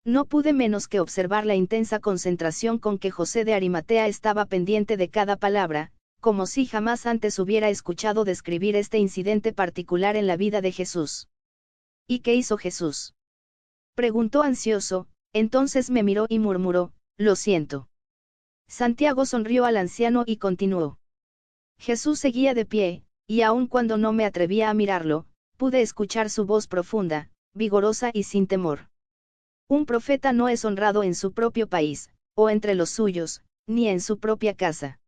No pude menos que observar la intensa concentración con que José de Arimatea estaba pendiente de cada palabra, como si jamás antes hubiera escuchado describir este incidente particular en la vida de Jesús. ¿Y qué hizo Jesús?, preguntó ansioso. Entonces me miró y murmuró: lo siento. Santiago sonrió al anciano y continuó. Jesús seguía de pie, y aun cuando no me atrevía a mirarlo, pude escuchar su voz profunda, vigorosa y sin temor. Un profeta no es honrado en su propio país, o entre los suyos, ni en su propia casa.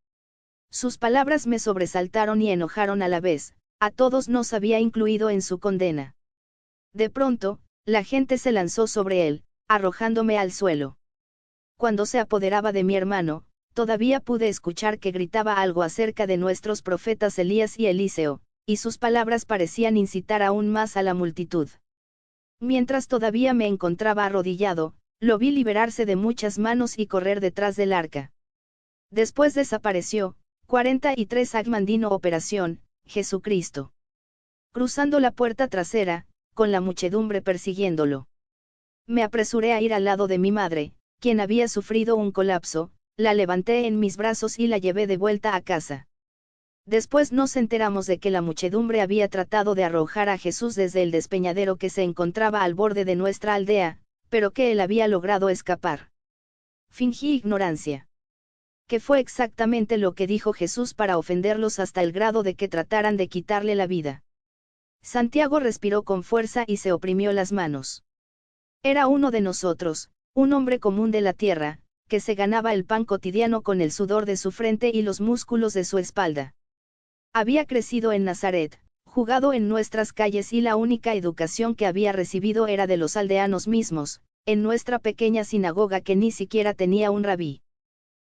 Sus palabras me sobresaltaron y enojaron a la vez, a todos nos había incluido en su condena. De pronto, la gente se lanzó sobre él, arrojándome al suelo. Cuando se apoderaba de mi hermano, todavía pude escuchar que gritaba algo acerca de nuestros profetas Elías y Eliseo, y sus palabras parecían incitar aún más a la multitud. Mientras todavía me encontraba arrodillado, lo vi liberarse de muchas manos y correr detrás del arca. Después desapareció. 43 Agmandino Operación, Jesucristo. Cruzando la puerta trasera, con la muchedumbre persiguiéndolo. Me apresuré a ir al lado de mi madre, quien había sufrido un colapso, la levanté en mis brazos y la llevé de vuelta a casa. Después nos enteramos de que la muchedumbre había tratado de arrojar a Jesús desde el despeñadero que se encontraba al borde de nuestra aldea, pero que él había logrado escapar. Fingí ignorancia. ¿Qué fue exactamente lo que dijo Jesús para ofenderlos hasta el grado de que trataran de quitarle la vida? Santiago respiró con fuerza y se oprimió las manos. Era uno de nosotros, un hombre común de la tierra, que se ganaba el pan cotidiano con el sudor de su frente y los músculos de su espalda. Había crecido en Nazaret, jugado en nuestras calles y la única educación que había recibido era de los aldeanos mismos, en nuestra pequeña sinagoga que ni siquiera tenía un rabí.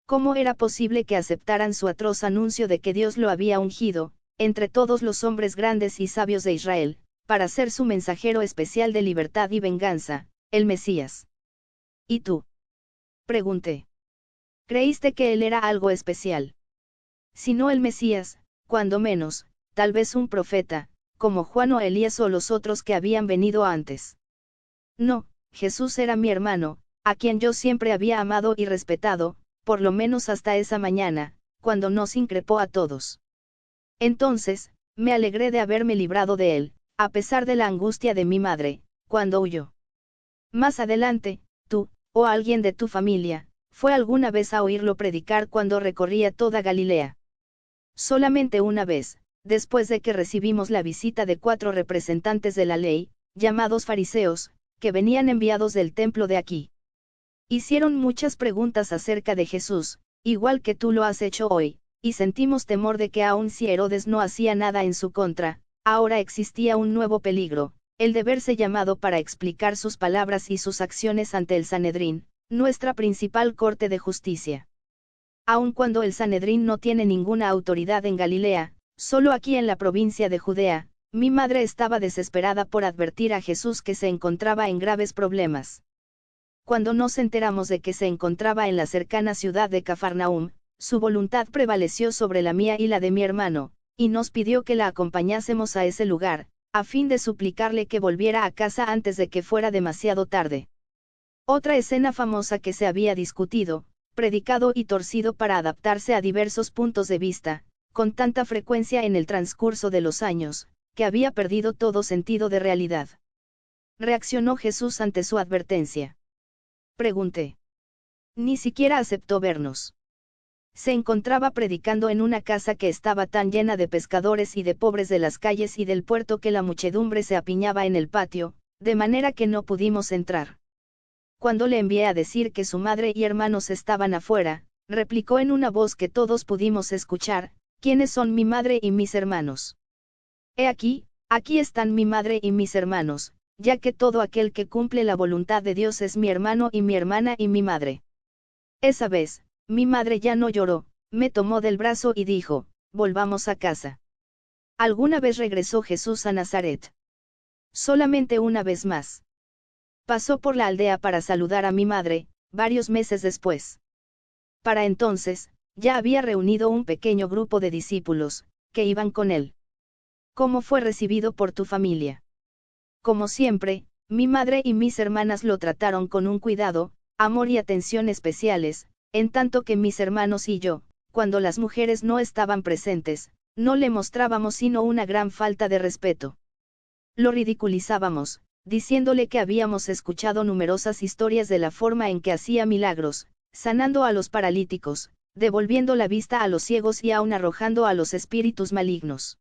¿Cómo era posible que aceptaran su atroz anuncio de que Dios lo había ungido, entre todos los hombres grandes y sabios de Israel, para ser su mensajero especial de libertad y venganza, el Mesías? ¿Y tú? Pregunté. ¿Creíste que él era algo especial? Si no el Mesías, cuando menos, tal vez un profeta, como Juan o Elías o los otros que habían venido antes. No, Jesús era mi hermano, a quien yo siempre había amado y respetado, por lo menos hasta esa mañana, cuando nos increpó a todos. Entonces, me alegré de haberme librado de él, a pesar de la angustia de mi madre, cuando huyó. Más adelante, tú, o alguien de tu familia, fue alguna vez a oírlo predicar cuando recorría toda Galilea. Solamente una vez, después de que recibimos la visita de 4 representantes de la ley, llamados fariseos, que venían enviados del templo de aquí. Hicieron muchas preguntas acerca de Jesús, igual que tú lo has hecho hoy, y sentimos temor de que aun si Herodes no hacía nada en su contra, ahora existía un nuevo peligro, el de verse llamado para explicar sus palabras y sus acciones ante el Sanedrín, nuestra principal corte de justicia. Aun cuando el Sanedrín no tiene ninguna autoridad en Galilea, solo aquí en la provincia de Judea, mi madre estaba desesperada por advertir a Jesús que se encontraba en graves problemas. Cuando nos enteramos de que se encontraba en la cercana ciudad de Cafarnaúm, su voluntad prevaleció sobre la mía y la de mi hermano, y nos pidió que la acompañásemos a ese lugar, a fin de suplicarle que volviera a casa antes de que fuera demasiado tarde. Otra escena famosa que se había discutido, predicado y torcido para adaptarse a diversos puntos de vista, con tanta frecuencia en el transcurso de los años, que había perdido todo sentido de realidad. ¿Reaccionó Jesús ante su advertencia? Pregunté. Ni siquiera aceptó vernos. Se encontraba predicando en una casa que estaba tan llena de pescadores y de pobres de las calles y del puerto que la muchedumbre se apiñaba en el patio, de manera que no pudimos entrar. Cuando le envié a decir que su madre y hermanos estaban afuera, replicó en una voz que todos pudimos escuchar: ¿quiénes son mi madre y mis hermanos? He aquí están mi madre y mis hermanos, ya que todo aquel que cumple la voluntad de Dios es mi hermano y mi hermana y mi madre. Esa vez, mi madre ya no lloró, me tomó del brazo y dijo: volvamos a casa. ¿Alguna vez regresó Jesús a Nazaret? Solamente una vez más. Pasó por la aldea para saludar a mi madre, varios meses después. Para entonces, ya había reunido un pequeño grupo de discípulos, que iban con él. ¿Cómo fue recibido por tu familia? Como siempre, mi madre y mis hermanas lo trataron con un cuidado, amor y atención especiales, en tanto que mis hermanos y yo, cuando las mujeres no estaban presentes, no le mostrábamos sino una gran falta de respeto. Lo ridiculizábamos, diciéndole que habíamos escuchado numerosas historias de la forma en que hacía milagros, sanando a los paralíticos, devolviendo la vista a los ciegos y aún arrojando a los espíritus malignos.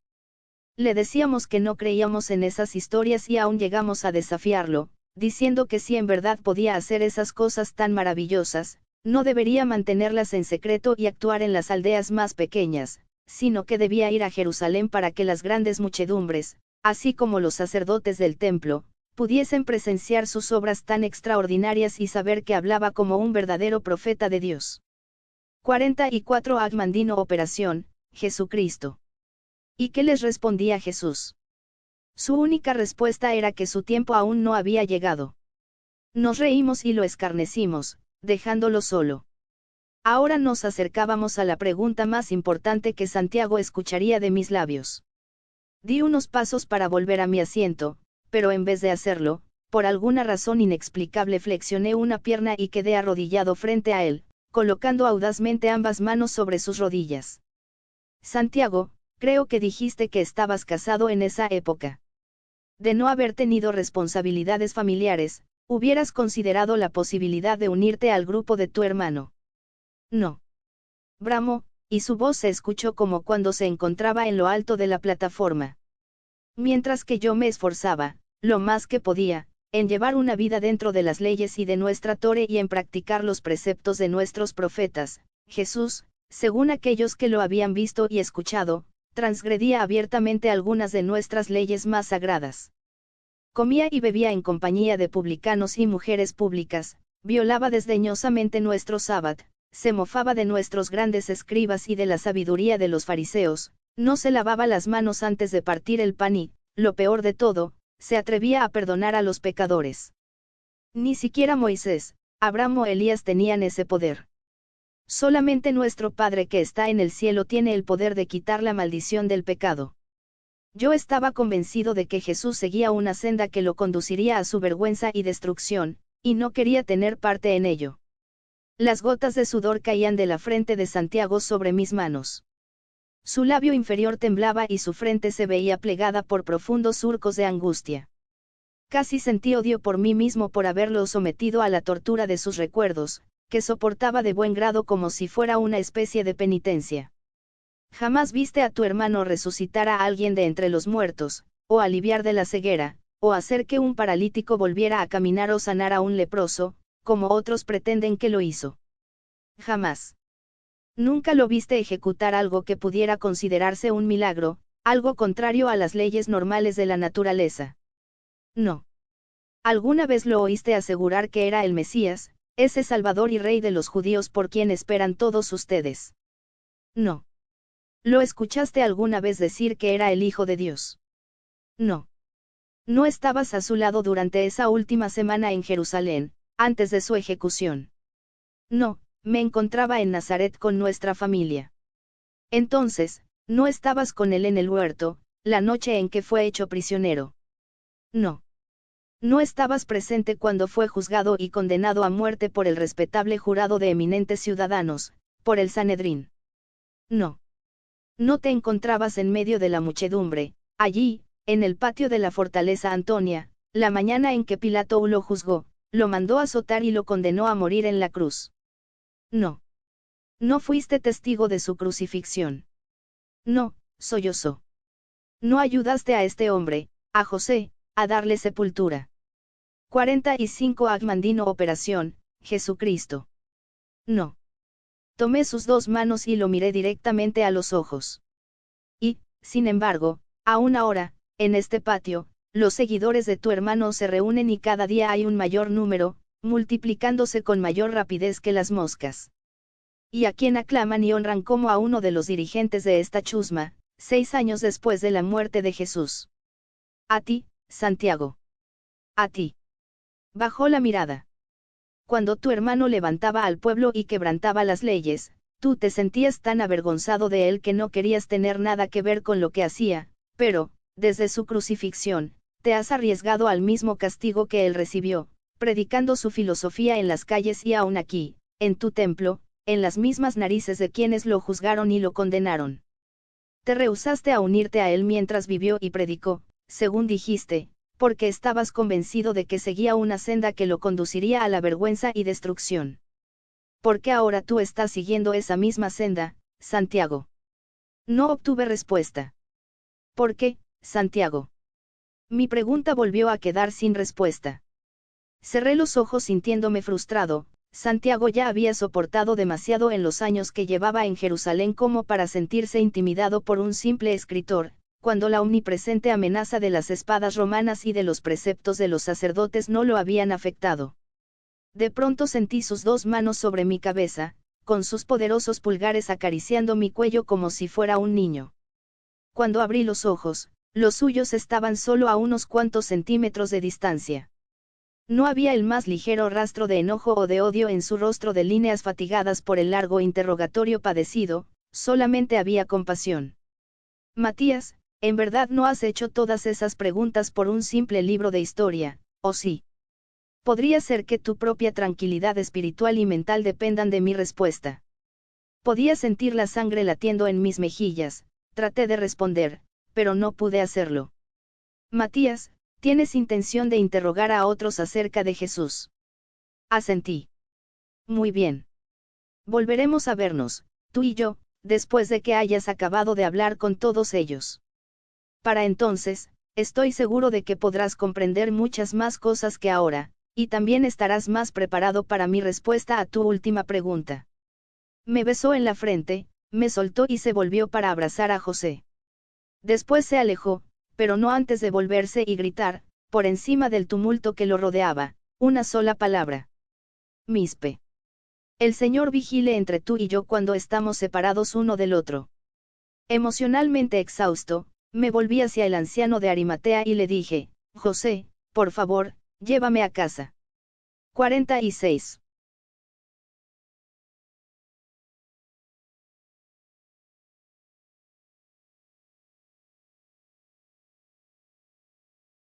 Le decíamos que no creíamos en esas historias y aún llegamos a desafiarlo, diciendo que si en verdad podía hacer esas cosas tan maravillosas, no debería mantenerlas en secreto y actuar en las aldeas más pequeñas, sino que debía ir a Jerusalén para que las grandes muchedumbres, así como los sacerdotes del templo, pudiesen presenciar sus obras tan extraordinarias y saber que hablaba como un verdadero profeta de Dios. 44 Agmandino Operación, Jesucristo. ¿Y qué les respondía Jesús? Su única respuesta era que su tiempo aún no había llegado. Nos reímos y lo escarnecimos, dejándolo solo. Ahora nos acercábamos a la pregunta más importante que Santiago escucharía de mis labios. Di unos pasos para volver a mi asiento, pero en vez de hacerlo, por alguna razón inexplicable flexioné una pierna y quedé arrodillado frente a él, colocando audazmente ambas manos sobre sus rodillas. Santiago, creo que dijiste que estabas casado en esa época. De no haber tenido responsabilidades familiares, hubieras considerado la posibilidad de unirte al grupo de tu hermano. No. Bramó, y su voz se escuchó como cuando se encontraba en lo alto de la plataforma. Mientras que yo me esforzaba, lo más que podía, en llevar una vida dentro de las leyes y de nuestra Tore y en practicar los preceptos de nuestros profetas, Jesús, según aquellos que lo habían visto y escuchado, transgredía abiertamente algunas de nuestras leyes más sagradas. Comía y bebía en compañía de publicanos y mujeres públicas, violaba desdeñosamente nuestro sábado, se mofaba de nuestros grandes escribas y de la sabiduría de los fariseos, no se lavaba las manos antes de partir el pan y, lo peor de todo, se atrevía a perdonar a los pecadores. Ni siquiera Moisés, Abraham o Elías tenían ese poder. Solamente nuestro Padre que está en el cielo tiene el poder de quitar la maldición del pecado. Yo estaba convencido de que Jesús seguía una senda que lo conduciría a su vergüenza y destrucción, y no quería tener parte en ello. Las gotas de sudor caían de la frente de Santiago sobre mis manos. Su labio inferior temblaba y su frente se veía plegada por profundos surcos de angustia. Casi sentí odio por mí mismo por haberlo sometido a la tortura de sus recuerdos, que soportaba de buen grado como si fuera una especie de penitencia. Jamás viste a tu hermano resucitar a alguien de entre los muertos, o aliviar de la ceguera, o hacer que un paralítico volviera a caminar o sanar a un leproso, como otros pretenden que lo hizo. Jamás. Nunca lo viste ejecutar algo que pudiera considerarse un milagro, algo contrario a las leyes normales de la naturaleza. No. ¿Alguna vez lo oíste asegurar que era el Mesías, ese Salvador y Rey de los judíos por quien esperan todos ustedes? No. ¿Lo escuchaste alguna vez decir que era el Hijo de Dios? No. ¿No estabas a su lado durante esa última semana en Jerusalén, antes de su ejecución? No, me encontraba en Nazaret con nuestra familia. Entonces, ¿no estabas con él en el huerto, la noche en que fue hecho prisionero? No. ¿No estabas presente cuando fue juzgado y condenado a muerte por el respetable jurado de eminentes ciudadanos, por el Sanedrín? No. ¿No te encontrabas en medio de la muchedumbre, allí, en el patio de la fortaleza Antonia, la mañana en que Pilato lo juzgó, lo mandó azotar y lo condenó a morir en la cruz? No. ¿No fuiste testigo de su crucifixión? No, sollozó. ¿No ayudaste a este hombre, a José, a darle sepultura? 45 Agmandino Operación, Jesucristo. No. Tomé sus dos manos y lo miré directamente a los ojos. Y, sin embargo, aún ahora, en este patio, los seguidores de tu hermano se reúnen y cada día hay un mayor número, multiplicándose con mayor rapidez que las moscas. Y a quien aclaman y honran como a uno de los dirigentes de esta chusma, 6 años después de la muerte de Jesús. A ti, Santiago. A ti. Bajó la mirada. Cuando tu hermano levantaba al pueblo y quebrantaba las leyes, tú te sentías tan avergonzado de él que no querías tener nada que ver con lo que hacía, pero, desde su crucifixión, te has arriesgado al mismo castigo que él recibió, predicando su filosofía en las calles y aún aquí, en tu templo, en las mismas narices de quienes lo juzgaron y lo condenaron. Te rehusaste a unirte a él mientras vivió y predicó, según dijiste, porque estabas convencido de que seguía una senda que lo conduciría a la vergüenza y destrucción. ¿Por qué ahora tú estás siguiendo esa misma senda, Santiago? No obtuve respuesta. ¿Por qué, Santiago? Mi pregunta volvió a quedar sin respuesta. Cerré los ojos sintiéndome frustrado. Santiago ya había soportado demasiado en los años que llevaba en Jerusalén como para sentirse intimidado por un simple escritor, cuando la omnipresente amenaza de las espadas romanas y de los preceptos de los sacerdotes no lo habían afectado. De pronto sentí sus dos manos sobre mi cabeza, con sus poderosos pulgares acariciando mi cuello como si fuera un niño. Cuando abrí los ojos, los suyos estaban solo a unos cuantos centímetros de distancia. No había el más ligero rastro de enojo o de odio en su rostro de líneas fatigadas por el largo interrogatorio padecido, solamente había compasión. Matías, en verdad no has hecho todas esas preguntas por un simple libro de historia, ¿o sí? Podría ser que tu propia tranquilidad espiritual y mental dependan de mi respuesta. Podía sentir la sangre latiendo en mis mejillas, traté de responder, pero no pude hacerlo. Matías, ¿tienes intención de interrogar a otros acerca de Jesús? Asentí. Muy bien. Volveremos a vernos, tú y yo, después de que hayas acabado de hablar con todos ellos. Para entonces, estoy seguro de que podrás comprender muchas más cosas que ahora, y también estarás más preparado para mi respuesta a tu última pregunta. Me besó en la frente, me soltó y se volvió para abrazar a José. Después se alejó, pero no antes de volverse y gritar, por encima del tumulto que lo rodeaba, una sola palabra. Mispe. El Señor vigile entre tú y yo cuando estamos separados uno del otro. Emocionalmente exhausto, me volví hacia el anciano de Arimatea y le dije, José, por favor, llévame a casa. 46.